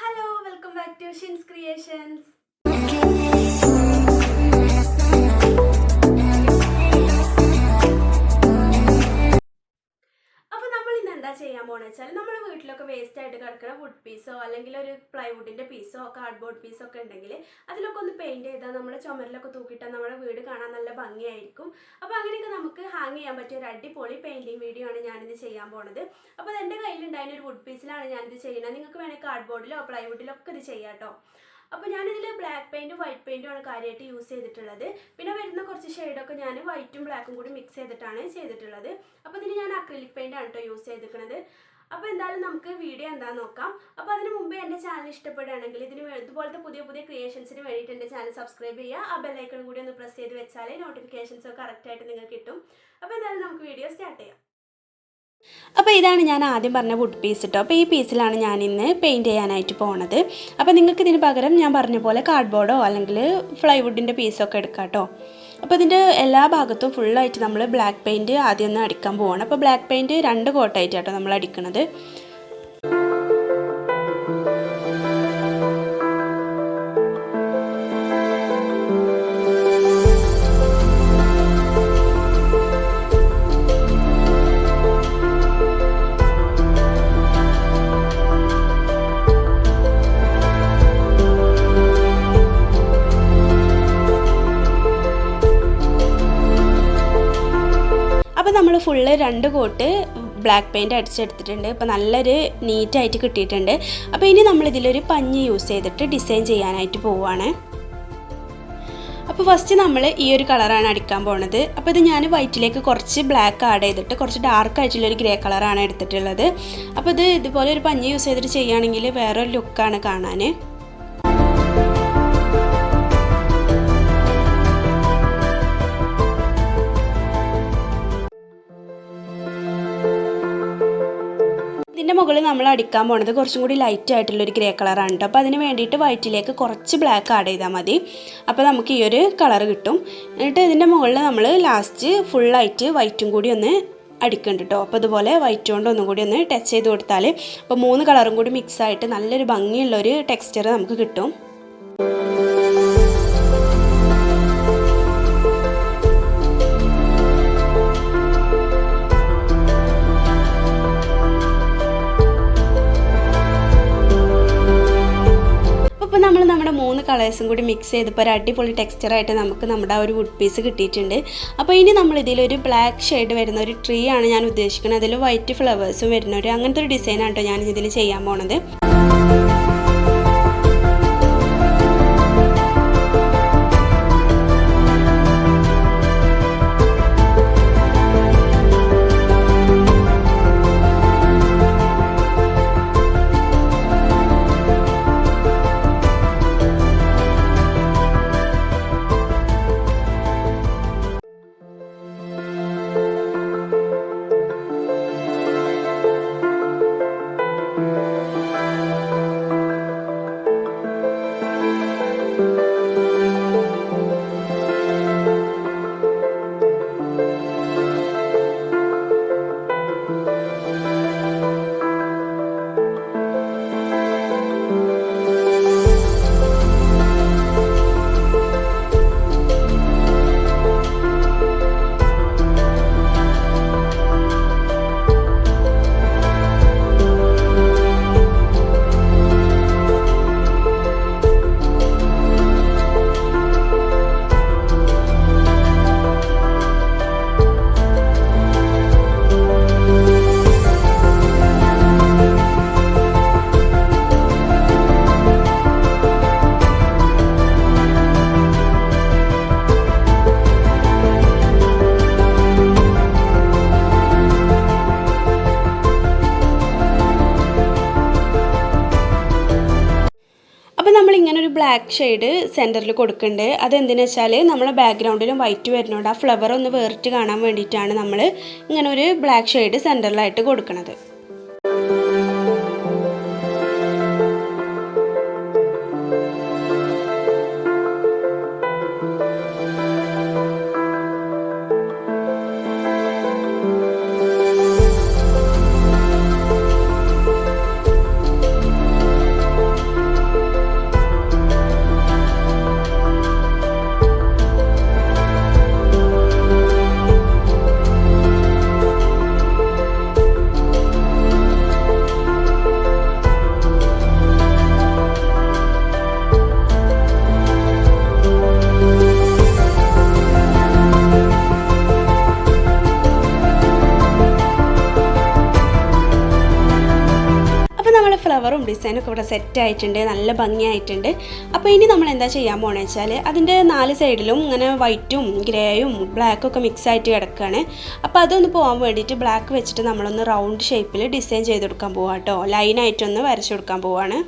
Hello, welcome back to SHINZ Creations. എന്താ ചെയ്യാൻ പോണെന്ന് വെച്ചാൽ നമ്മുടെ വീട്ടിലൊക്കെ വേസ്റ്റ് ആയിട്ട് കിടക്കുന്ന വുഡ് പീസോ അല്ലെങ്കിൽ ഒരു പ്ലൈവുഡിന്റെ പീസോ കാർഡ്ബോർഡ് പീസോ ഒക്കെ ഉണ്ടെങ്കിൽ അതിലൊക്കെ ഒന്ന് പെയിന്റ് ചെയ്താൽ നമ്മുടെ ചുമരിലൊക്കെ തൂക്കിയിട്ടാൽ നമ്മുടെ വീട് കാണാൻ നല്ല ഭംഗിയായിരിക്കും. അപ്പോൾ അങ്ങനെയൊക്കെ നമുക്ക് ഹാങ് ചെയ്യാൻ പറ്റിയ ഒരു അടിപൊളി പെയിന്റിംഗ് വീഡിയോ ആണ് ഞാനിത് ചെയ്യാൻ പോണത്. അപ്പോൾ എൻ്റെ കയ്യിലുണ്ടായിരുന്ന ഒരു വുഡ് പീസിലാണ് ഞാനിത് ചെയ്യുന്നത്. നിങ്ങൾക്ക് വേണമെങ്കിൽ കാർഡ്ബോർഡിലോ പ്ലൈവുഡിലോ ഒക്കെ ഇത് ചെയ്യാം കേട്ടോ. അപ്പോൾ ഞാനിതിൽ ബ്ലാക്ക് പെയിൻറ്റും വൈറ്റ് പെയിൻറ്റും ആണ് കാര്യമായിട്ട് യൂസ് ചെയ്തിട്ടുള്ളത്. പിന്നെ വരുന്ന കുറച്ച് ഷെയ്ഡൊക്കെ ഞാൻ വൈറ്റും ബ്ലാക്കും കൂടി മിക്സ് ചെയ്തിട്ടാണ് ചെയ്തിട്ടുള്ളത്. അപ്പോൾ ഇതിന് ഞാൻ അക്രിലിക് പെയിൻ്റ് ആണ് കേട്ടോ യൂസ് ചെയ്തിരിക്കുന്നത്. അപ്പോൾ എന്തായാലും നമുക്ക് വീഡിയോ എന്താണെന്ന് നോക്കാം. അപ്പോൾ അതിന് മുമ്പേ എൻ്റെ ചാനൽ ഇഷ്ടപ്പെടുകയാണെങ്കിൽ ഇതുപോലത്തെ പുതിയ പുതിയ ക്രിയേഷൻസിന് വേണ്ടിയിട്ട് എൻ്റെ ചാനൽ സബ്സ്ക്രൈബ് ചെയ്യുക. ആ ബെല്ലൈക്കൺ കൂടി ഒന്ന് പ്രസ് ചെയ്ത് വെച്ചാൽ നോട്ടിഫിക്കേഷൻസ് കറക്റ്റായിട്ട് നിങ്ങൾക്ക് കിട്ടും. അപ്പോൾ എന്തായാലും നമുക്ക് വീഡിയോ സ്റ്റാർട്ട് ചെയ്യാം. അപ്പോൾ ഇതാണ് ഞാൻ ആദ്യം പറഞ്ഞ വുഡ് പീസ് കേട്ടോ. അപ്പോൾ ഈ പീസിലാണ് ഞാൻ ഇന്ന് പെയിൻറ്റ് ചെയ്യാനായിട്ട് പോകുന്നത്. അപ്പോൾ നിങ്ങൾക്ക് ഇതിന് പകരം ഞാൻ പറഞ്ഞ പോലെ കാർഡ്ബോർഡോ അല്ലെങ്കിൽ ഫ്ലൈവുഡിൻ്റെ പീസൊക്കെ എടുക്കാം കേട്ടോ. അപ്പോൾ ഇതിൻ്റെ എല്ലാ ഭാഗത്തും ഫുള്ളായിട്ട് നമ്മൾ ബ്ലാക്ക് പെയിൻറ്റ് ആദ്യം ഒന്ന് അടിക്കാൻ പോവാണ്. അപ്പോൾ ബ്ലാക്ക് പെയിൻറ്റ് 2 കോട്ടായിട്ട് കേട്ടോ നമ്മൾ അടിക്കുന്നത്. നമ്മൾ ഫുള്ള് 2 കോട്ട് ബ്ലാക്ക് പെയിൻറ്റ് അടിച്ചെടുത്തിട്ടുണ്ട്. ഇപ്പോൾ നല്ലൊരു നീറ്റായിട്ട് കിട്ടിയിട്ടുണ്ട്. അപ്പോൾ ഇനി നമ്മളിതിലൊരു പഞ്ഞി യൂസ് ചെയ്തിട്ട് ഡിസൈൻ ചെയ്യാനായിട്ട് പോവുകയാണ്. അപ്പോൾ ഫസ്റ്റ് നമ്മൾ ഈ ഒരു കളറാണ് അടിക്കാൻ പോകുന്നത്. അപ്പോൾ ഇത് ഞാൻ വൈറ്റിലേക്ക് കുറച്ച് ബ്ലാക്ക് ആഡ് ചെയ്തിട്ട് കുറച്ച് ഡാർക്ക് ആയിട്ടുള്ളൊരു ഗ്രേ കളറാണ് എടുത്തിട്ടുള്ളത്. അപ്പോൾ ഇതുപോലെ ഒരു പഞ്ഞി യൂസ് ചെയ്തിട്ട് ചെയ്യുകയാണെങ്കിൽ വേറൊരു ലുക്കാണ് കാണാൻ. ഇതിൻ്റെ മുകളിൽ നമ്മൾ അടിക്കാൻ പോകുന്നത് കുറച്ചും കൂടി ലൈറ്റ് ആയിട്ടുള്ളൊരു ഗ്രേ കളറാണ് കേട്ടോ. അപ്പോൾ അതിന് വേണ്ടിയിട്ട് വൈറ്റിലേക്ക് കുറച്ച് ബ്ലാക്ക് ആഡ് ചെയ്താൽ മതി. അപ്പോൾ നമുക്ക് ഈ ഒരു കളർ കിട്ടും. എന്നിട്ട് ഇതിൻ്റെ മുകളിൽ നമ്മൾ ലാസ്റ്റ് ഫുള്ളായിട്ട് വൈറ്റും കൂടി ഒന്ന് അടിക്കുന്നുണ്ട് കേട്ടോ. അപ്പോൾ ഇതുപോലെ വൈറ്റ് കൊണ്ട് ഒന്നും കൂടി ഒന്ന് ടച്ച് ചെയ്ത് കൊടുത്താൽ അപ്പോൾ 3 കളറും കൂടി മിക്സ് ആയിട്ട് നല്ലൊരു ഭംഗിയുള്ളൊരു ടെക്സ്ചർ നമുക്ക് കിട്ടും. അപ്പോൾ നമ്മൾ നമ്മുടെ 3 കളേഴ്സും കൂടി മിക്സ് ചെയ്തപ്പോൾ ഒരു അടിപൊളി ടെക്സ്ചറായിട്ട് നമുക്ക് നമ്മുടെ ആ ഒരു വുഡ് പീസ് കിട്ടിയിട്ടുണ്ട്. അപ്പോൾ ഇനി നമ്മളിതിലൊരു ബ്ലാക്ക് ഷെയ്ഡ് വരുന്ന ഒരു ട്രീ ആണ് ഞാൻ ഉദ്ദേശിക്കുന്നത്. അതിൽ വൈറ്റ് ഫ്ലവേഴ്സും വരുന്ന അങ്ങനത്തെ ഒരു ഡിസൈനാണ് കേട്ടോ ഞാൻ ഇതിൽ ചെയ്യാൻ പോണത്. ബ്ലാക്ക് ഷെയ്ഡ് സെൻറ്ററിൽ കൊടുക്കുന്നുണ്ട്. അതെന്തിനാ വെച്ചാൽ നമ്മളെ ബാക്ക്ഗ്രൗണ്ടിലും വൈറ്റ് വരുന്നുണ്ട്. ആ ഫ്ലവർ ഒന്ന് വേറിട്ട് കാണാൻ വേണ്ടിയിട്ടാണ് നമ്മൾ ഇങ്ങനെ ഒരു ബ്ലാക്ക് ഷെയ്ഡ് സെൻറ്ററിലായിട്ട് കൊടുക്കുന്നത്. ഡിസൈനൊക്കെ ഇവിടെ സെറ്റ് ആയിട്ടുണ്ട്, നല്ല ഭംഗിയായിട്ടുണ്ട്. അപ്പോൾ ഇനി നമ്മൾ എന്താ ചെയ്യാൻ പോകണമെന്ന് വെച്ചാൽ അതിൻ്റെ 4 സൈഡിലും ഇങ്ങനെ വൈറ്റും ഗ്രേയും ബ്ലാക്കൊക്കെ മിക്സ് ആയിട്ട് കിടക്കുകയാണ്. അപ്പോൾ അതൊന്ന് പോകാൻ വേണ്ടിയിട്ട് ബ്ലാക്ക് വെച്ചിട്ട് നമ്മളൊന്ന് റൗണ്ട് ഷേപ്പിൽ ഡിസൈൻ ചെയ്തെടുക്കാൻ പോവാം കേട്ടോ. ലൈനായിട്ടൊന്ന് വരച്ചു കൊടുക്കാൻ പോവാണ്.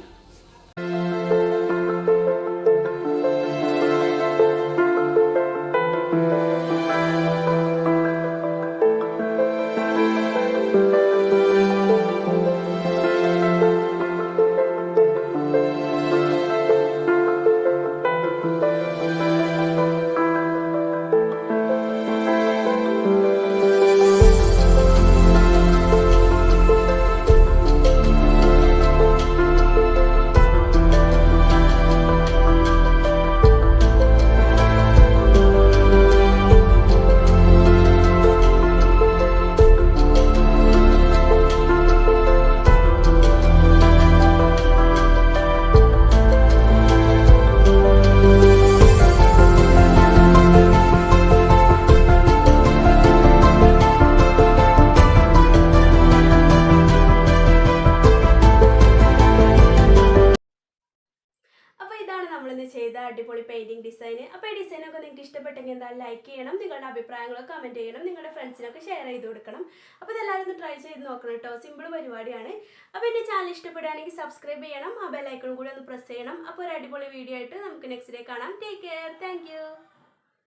നമ്മളിന്ന് ചെയ്ത അടിപൊളി പെയിന്റിംഗ് ഡിസൈൻ. അപ്പോൾ ഈ ഡിസൈനൊക്കെ നിങ്ങൾക്ക് ഇഷ്ടപ്പെട്ടെങ്കിൽ എന്തായാലും ലൈക്ക് ചെയ്യണം, നിങ്ങളുടെ അഭിപ്രായങ്ങളൊക്കെ കമൻറ്റ് ചെയ്യണം, നിങ്ങളുടെ ഫ്രണ്ട്സിനൊക്കെ ഷെയർ ചെയ്ത് കൊടുക്കണം. അപ്പോൾ ഇതെല്ലാവരും ഒന്ന് ട്രൈ ചെയ്ത് നോക്കണം കേട്ടോ, സിമ്പിൾ പരിപാടിയാണ്. അപ്പോൾ എൻ്റെ ചാനൽ ഇഷ്ടപ്പെടുകയാണെങ്കിൽ സബ്സ്ക്രൈബ് ചെയ്യണം, ആ ബെൽ ഐക്കൺ കൂടി ഒന്ന് പ്രസ് ചെയ്യണം. അപ്പോൾ ഒരു അടിപൊളി വീഡിയോ ആയിട്ട് നമുക്ക് നെക്സ്റ്റ് ഡേ കാണാം. Take care, thank you.